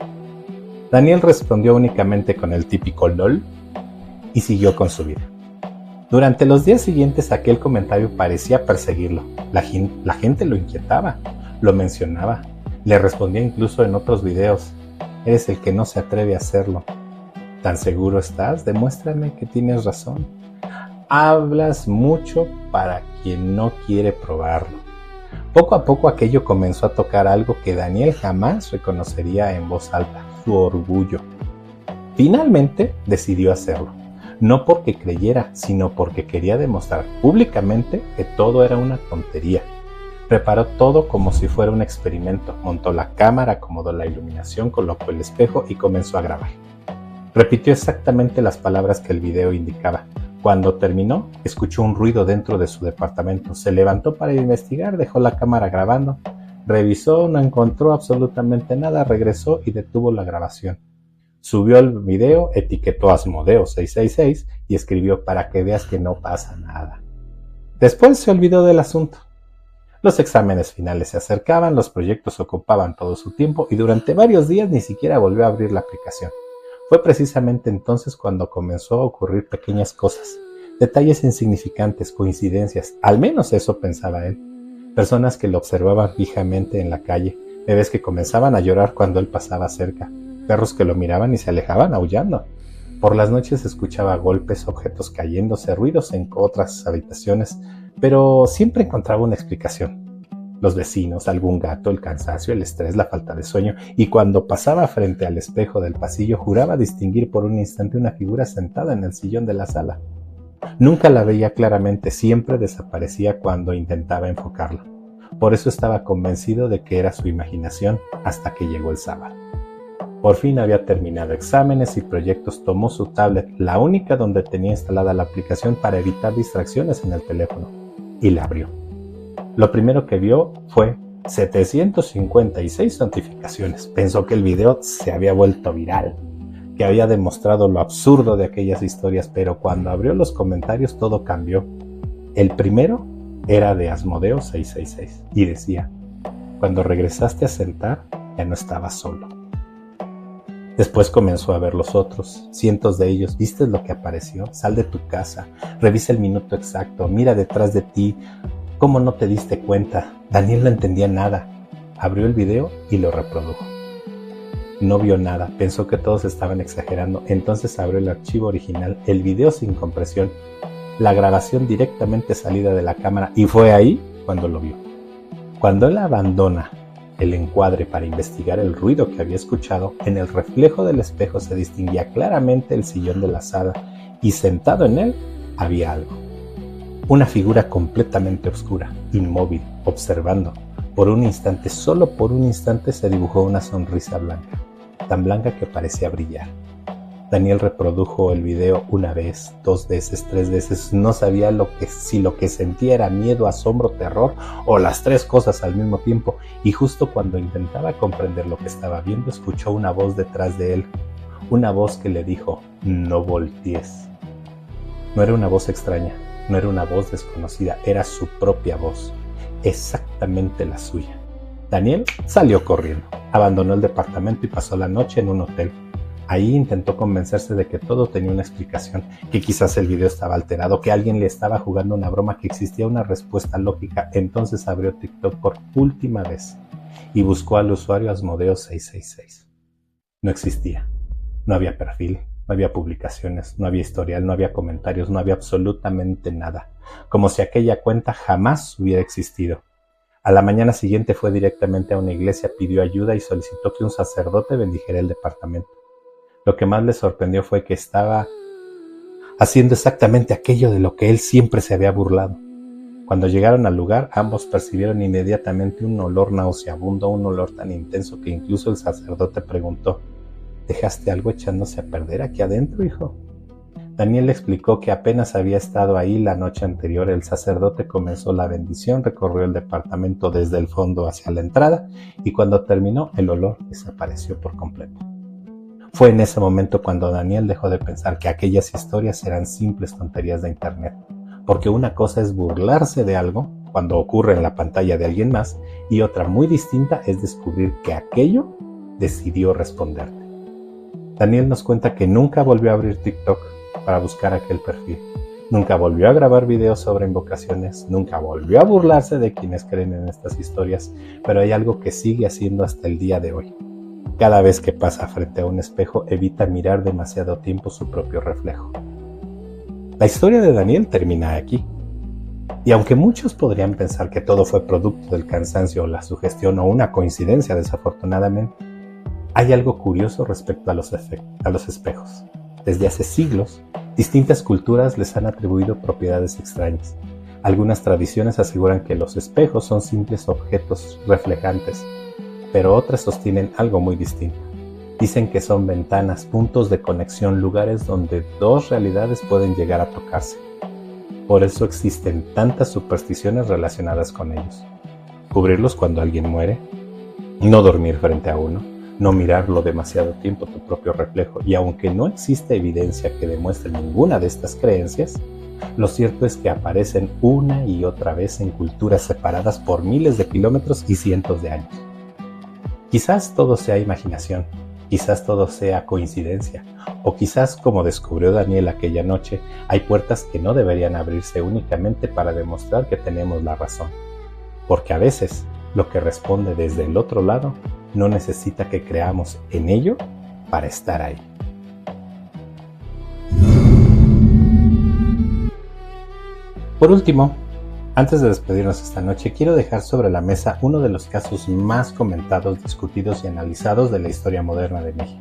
Daniel respondió únicamente con el típico LOL y siguió con su vida. Durante los días siguientes aquel comentario parecía perseguirlo. La gente lo inquietaba, lo mencionaba, le respondía incluso en otros videos: eres el que no se atreve a hacerlo. ¿Tan seguro estás? Demuéstrame que tienes razón. Hablas mucho para quien no quiere probarlo. Poco a poco aquello comenzó a tocar algo que Daniel jamás reconocería en voz alta: su orgullo. Finalmente decidió hacerlo, no porque creyera, sino porque quería demostrar públicamente que todo era una tontería. Preparó todo como si fuera un experimento, montó la cámara, acomodó la iluminación, colocó el espejo y comenzó a grabar. Repitió exactamente las palabras que el video indicaba. Cuando terminó, escuchó un ruido dentro de su departamento. Se levantó para investigar, dejó la cámara grabando, revisó, no encontró absolutamente nada, regresó y detuvo la grabación. Subió el video, etiquetó a Asmodeo666 y escribió: para que veas que no pasa nada. Después se olvidó del asunto. Los exámenes finales se acercaban, los proyectos ocupaban todo su tiempo y durante varios días ni siquiera volvió a abrir la aplicación. Fue precisamente entonces cuando comenzó a ocurrir pequeñas cosas, detalles insignificantes, coincidencias, al menos eso pensaba él. Personas que lo observaban fijamente en la calle, bebés que comenzaban a llorar cuando él pasaba cerca, perros que lo miraban y se alejaban aullando. Por las noches escuchaba golpes, objetos cayéndose, ruidos en otras habitaciones, pero siempre encontraba una explicación. Los vecinos, algún gato, el cansancio, el estrés, la falta de sueño, y cuando pasaba frente al espejo del pasillo juraba distinguir por un instante una figura sentada en el sillón de la sala. Nunca la veía claramente, siempre desaparecía cuando intentaba enfocarla. Por eso estaba convencido de que era su imaginación, hasta que llegó el sábado. Por fin había terminado exámenes y proyectos, tomó su tablet, la única donde tenía instalada la aplicación para evitar distracciones en el teléfono, y la abrió. Lo primero que vio fue 756 notificaciones. Pensó que el video se había vuelto viral, que había demostrado lo absurdo de aquellas historias, pero cuando abrió los comentarios todo cambió. El primero era de Asmodeo666 y decía: cuando regresaste a sentar ya no estabas solo. Después comenzó a ver los otros, cientos de ellos. ¿Viste lo que apareció? Sal de tu casa, revisa el minuto exacto, mira detrás de ti. ¿Cómo no te diste cuenta? Daniel no entendía nada. Abrió el video y lo reprodujo. No vio nada, pensó que todos estaban exagerando. Entonces abrió el archivo original, el video sin compresión, la grabación directamente salida de la cámara, y fue ahí cuando lo vio. Cuando él abandona el encuadre para investigar el ruido que había escuchado, en el reflejo del espejo se distinguía claramente el sillón de la sala y sentado en él había algo. Una figura completamente oscura, inmóvil, observando. Por un instante, solo por un instante, se dibujó una sonrisa blanca, tan blanca que parecía brillar. Daniel reprodujo el video una vez, 2 veces, 3 veces. No sabía si lo que sentía era miedo, asombro, terror o las 3 cosas al mismo tiempo. Y justo cuando intentaba comprender lo que estaba viendo, escuchó una voz detrás de él. Una voz que le dijo: no voltees. No era una voz extraña. No era una voz desconocida, era su propia voz, exactamente la suya. Daniel salió corriendo, abandonó el departamento y pasó la noche en un hotel. Ahí intentó convencerse de que todo tenía una explicación, que quizás el video estaba alterado, que alguien le estaba jugando una broma, que existía una respuesta lógica. Entonces abrió TikTok por última vez y buscó al usuario Asmodeo666. No existía, no había perfil. No había publicaciones, no había historial, no había comentarios, no había absolutamente nada. Como si aquella cuenta jamás hubiera existido. A la mañana siguiente fue directamente a una iglesia, pidió ayuda y solicitó que un sacerdote bendijera el departamento. Lo que más le sorprendió fue que estaba haciendo exactamente aquello de lo que él siempre se había burlado. Cuando llegaron al lugar, ambos percibieron inmediatamente un olor nauseabundo, un olor tan intenso que incluso el sacerdote preguntó: ¿dejaste algo echándose a perder aquí adentro, hijo? Daniel le explicó que apenas había estado ahí la noche anterior. El sacerdote comenzó la bendición, recorrió el departamento desde el fondo hacia la entrada y cuando terminó, el olor desapareció por completo. Fue en ese momento cuando Daniel dejó de pensar que aquellas historias eran simples tonterías de internet, porque una cosa es burlarse de algo cuando ocurre en la pantalla de alguien más y otra muy distinta es descubrir que aquello decidió responderte. Daniel nos cuenta que nunca volvió a abrir TikTok para buscar aquel perfil, Nunca volvió a grabar videos sobre invocaciones, nunca volvió a burlarse de quienes creen en estas historias, pero hay algo que sigue haciendo hasta el día de hoy. Cada vez que pasa frente a un espejo, evita mirar demasiado tiempo su propio reflejo. La historia de Daniel termina aquí. Y aunque muchos podrían pensar que todo fue producto del cansancio o la sugestión o una coincidencia desafortunadamente, hay algo curioso respecto a los espejos. Desde hace siglos, distintas culturas les han atribuido propiedades extrañas. Algunas tradiciones aseguran que los espejos son simples objetos reflejantes, pero otras sostienen algo muy distinto. Dicen que son ventanas, puntos de conexión, lugares donde dos realidades pueden llegar a tocarse. Por eso existen tantas supersticiones relacionadas con ellos. Cubrirlos cuando alguien muere, no dormir frente a uno, no mirarlo demasiado tiempo tu propio reflejo, y aunque no existe evidencia que demuestre ninguna de estas creencias, lo cierto es que aparecen una y otra vez en culturas separadas por miles de kilómetros y cientos de años. Quizás todo sea imaginación, quizás todo sea coincidencia, o quizás, como descubrió Daniel aquella noche, hay puertas que no deberían abrirse únicamente para demostrar que tenemos la razón, porque a veces lo que responde desde el otro lado no necesita que creamos en ello para estar ahí. Por último, antes de despedirnos esta noche, quiero dejar sobre la mesa uno de los casos más comentados, discutidos y analizados de la historia moderna de México.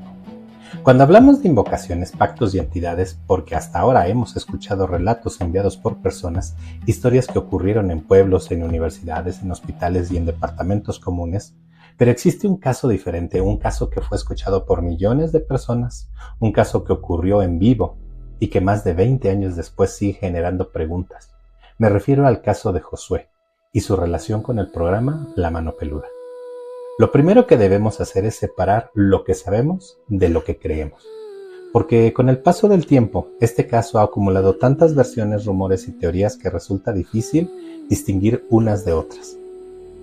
Cuando hablamos de invocaciones, pactos y entidades, porque hasta ahora hemos escuchado relatos enviados por personas, historias que ocurrieron en pueblos, en universidades, en hospitales y en departamentos comunes, pero existe un caso diferente, un caso que fue escuchado por millones de personas, un caso que ocurrió en vivo y que más de 20 años después sigue generando preguntas. Me refiero al caso de Josué y su relación con el programa La Mano Peluda. Lo primero que debemos hacer es separar lo que sabemos de lo que creemos, porque con el paso del tiempo, este caso ha acumulado tantas versiones, rumores y teorías que resulta difícil distinguir unas de otras.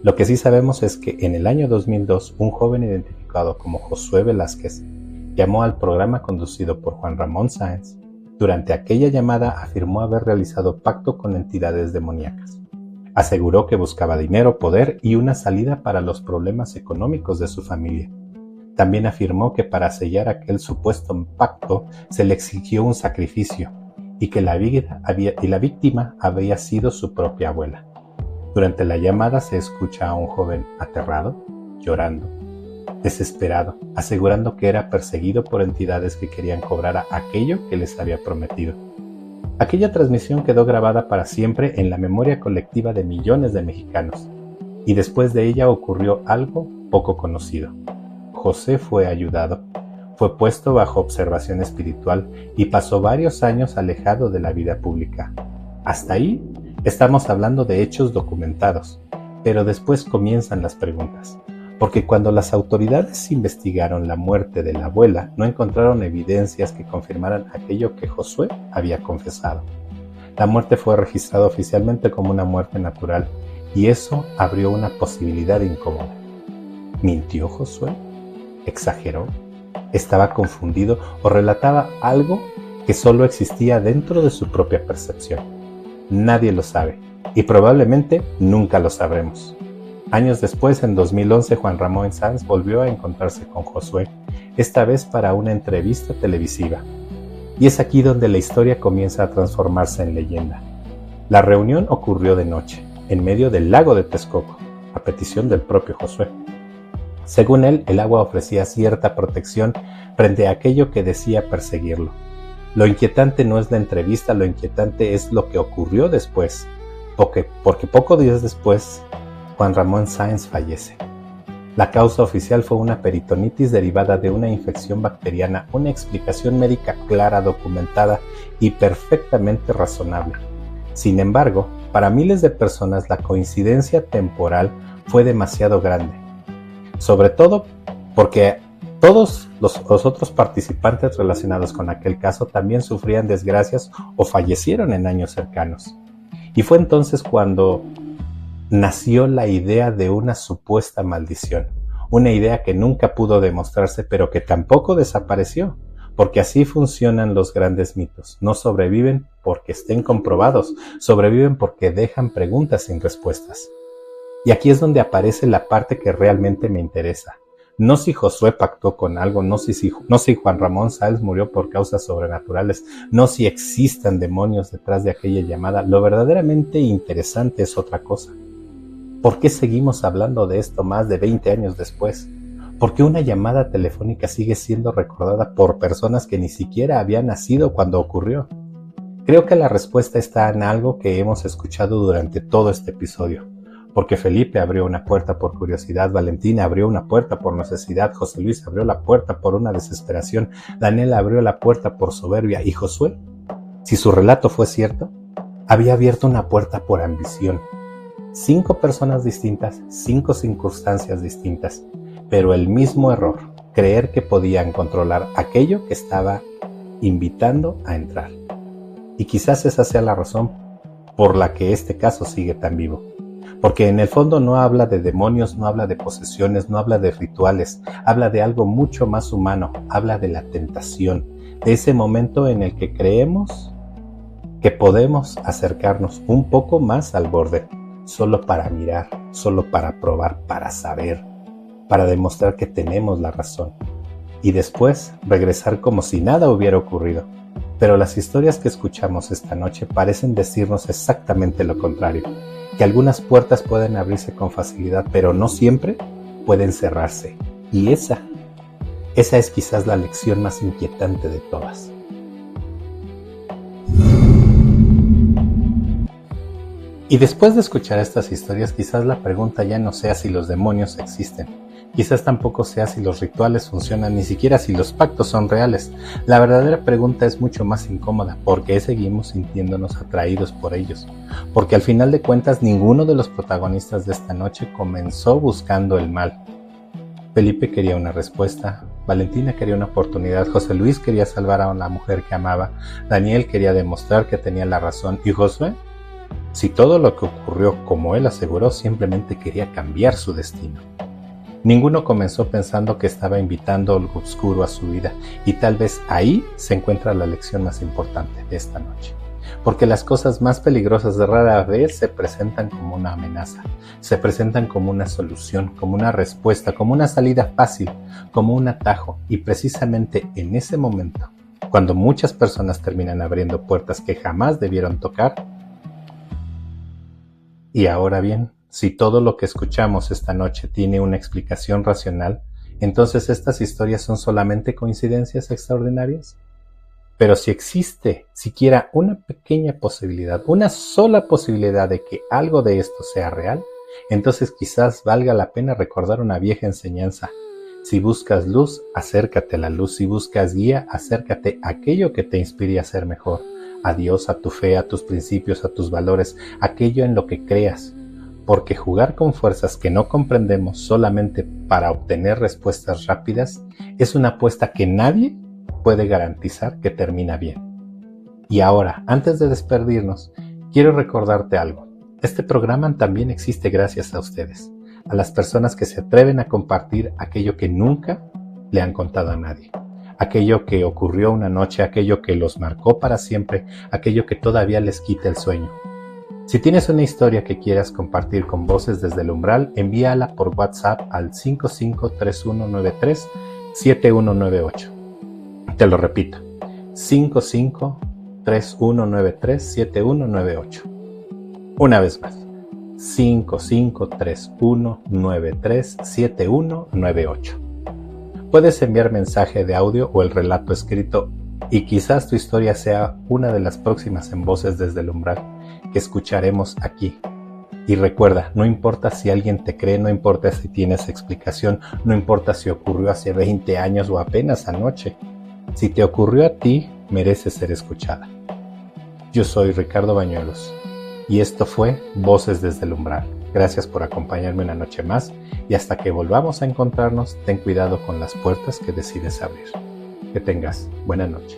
Lo que sí sabemos es que en el año 2002, un joven identificado como Josué Velázquez llamó al programa conducido por Juan Ramón Sáenz. Durante aquella llamada afirmó haber realizado pacto con entidades demoníacas. Aseguró que buscaba dinero, poder y una salida para los problemas económicos de su familia. También afirmó que para sellar aquel supuesto pacto se le exigió un sacrificio y que la víctima había sido su propia abuela. Durante la llamada se escucha a un joven aterrado, llorando, desesperado, asegurando que era perseguido por entidades que querían cobrar aquello que les había prometido. Aquella transmisión quedó grabada para siempre en la memoria colectiva de millones de mexicanos, y después de ella ocurrió algo poco conocido. José fue ayudado, fue puesto bajo observación espiritual y pasó varios años alejado de la vida pública. Hasta ahí estamos hablando de hechos documentados, pero después comienzan las preguntas. Porque cuando las autoridades investigaron la muerte de la abuela, no encontraron evidencias que confirmaran aquello que Josué había confesado. La muerte fue registrada oficialmente como una muerte natural, y eso abrió una posibilidad incómoda. ¿Mintió Josué? ¿Exageró? ¿Estaba confundido o relataba algo que solo existía dentro de su propia percepción? Nadie lo sabe, y probablemente nunca lo sabremos. Años después, en 2011, Juan Ramón Sáenz volvió a encontrarse con Josué, esta vez para una entrevista televisiva. Y es aquí donde la historia comienza a transformarse en leyenda. La reunión ocurrió de noche, en medio del lago de Texcoco, a petición del propio Josué. Según él, el agua ofrecía cierta protección frente a aquello que decía perseguirlo. Lo inquietante no es la entrevista, lo inquietante es lo que ocurrió después, porque pocos días después, Juan Ramón Sáenz fallece. La causa oficial fue una peritonitis derivada de una infección bacteriana, una explicación médica clara, documentada y perfectamente razonable. Sin embargo, para miles de personas la coincidencia temporal fue demasiado grande, sobre todo porque todos los otros participantes relacionados con aquel caso también sufrían desgracias o fallecieron en años cercanos. Y fue entonces cuando nació la idea de una supuesta maldición, una idea que nunca pudo demostrarse, pero que tampoco desapareció, porque así funcionan los grandes mitos, no sobreviven porque estén comprobados, sobreviven porque dejan preguntas sin respuestas. Y aquí es donde aparece la parte que realmente me interesa. No si Josué pactó con algo, no si Juan Ramón Sáenz murió por causas sobrenaturales, no si existan demonios detrás de aquella llamada. Lo verdaderamente interesante es otra cosa. ¿Por qué seguimos hablando de esto más de 20 años después? ¿Por qué una llamada telefónica sigue siendo recordada por personas que ni siquiera habían nacido cuando ocurrió? Creo que la respuesta está en algo que hemos escuchado durante todo este episodio. Porque Felipe abrió una puerta por curiosidad, Valentina abrió una puerta por necesidad, José Luis abrió la puerta por una desesperación, Daniel abrió la puerta por soberbia y Josué, si su relato fue cierto, había abierto una puerta por ambición. 5 personas distintas, 5 circunstancias distintas, pero el mismo error, creer que podían controlar aquello que estaba invitando a entrar. Y quizás esa sea la razón por la que este caso sigue tan vivo. Porque en el fondo no habla de demonios, no habla de posesiones, no habla de rituales, habla de algo mucho más humano, habla de la tentación, de ese momento en el que creemos que podemos acercarnos un poco más al borde, solo para mirar, solo para probar, para saber, para demostrar que tenemos la razón, y después regresar como si nada hubiera ocurrido. Pero las historias que escuchamos esta noche parecen decirnos exactamente lo contrario. Que algunas puertas pueden abrirse con facilidad, pero no siempre pueden cerrarse. Y esa es quizás la lección más inquietante de todas. Y después de escuchar estas historias, quizás la pregunta ya no sea si los demonios existen. Quizás tampoco sea si los rituales funcionan, ni siquiera si los pactos son reales. La verdadera pregunta es mucho más incómoda. ¿Por qué seguimos sintiéndonos atraídos por ellos? Porque al final de cuentas ninguno de los protagonistas de esta noche comenzó buscando el mal. Felipe quería una respuesta, Valentina quería una oportunidad, José Luis quería salvar a una mujer que amaba, Daniel quería demostrar que tenía la razón y Josué, si todo lo que ocurrió como él aseguró, simplemente quería cambiar su destino. Ninguno comenzó pensando que estaba invitando algo oscuro a su vida y tal vez ahí se encuentra la lección más importante de esta noche. Porque las cosas más peligrosas de rara vez se presentan como una amenaza, se presentan como una solución, como una respuesta, como una salida fácil, como un atajo. Y precisamente en ese momento, cuando muchas personas terminan abriendo puertas que jamás debieron tocar. Y ahora bien, si todo lo que escuchamos esta noche tiene una explicación racional, ¿entonces estas historias son solamente coincidencias extraordinarias? Pero si existe siquiera una pequeña posibilidad, una sola posibilidad de que algo de esto sea real, entonces quizás valga la pena recordar una vieja enseñanza. Si buscas luz, acércate a la luz. Si buscas guía, acércate a aquello que te inspire a ser mejor. A Dios, a tu fe, a tus principios, a tus valores, aquello en lo que creas. Porque jugar con fuerzas que no comprendemos solamente para obtener respuestas rápidas es una apuesta que nadie puede garantizar que termina bien. Y ahora, antes de despedirnos, quiero recordarte algo. Este programa también existe gracias a ustedes, a las personas que se atreven a compartir aquello que nunca le han contado a nadie, aquello que ocurrió una noche, aquello que los marcó para siempre, aquello que todavía les quita el sueño. Si tienes una historia que quieras compartir con Voces desde el Umbral, envíala por WhatsApp al 5531937198. Te lo repito, 5531937198. Una vez más, 5531937198. Puedes enviar mensaje de audio o el relato escrito y quizás tu historia sea una de las próximas en Voces desde el Umbral que escucharemos aquí. Y recuerda, no importa si alguien te cree, no importa si tienes explicación, no importa si ocurrió hace 20 años o apenas anoche. Si te ocurrió a ti, mereces ser escuchada. Yo soy Ricardo Bañuelos y esto fue Voces desde el Umbral. Gracias por acompañarme una noche más y hasta que volvamos a encontrarnos, ten cuidado con las puertas que decides abrir. Que tengas buena noche.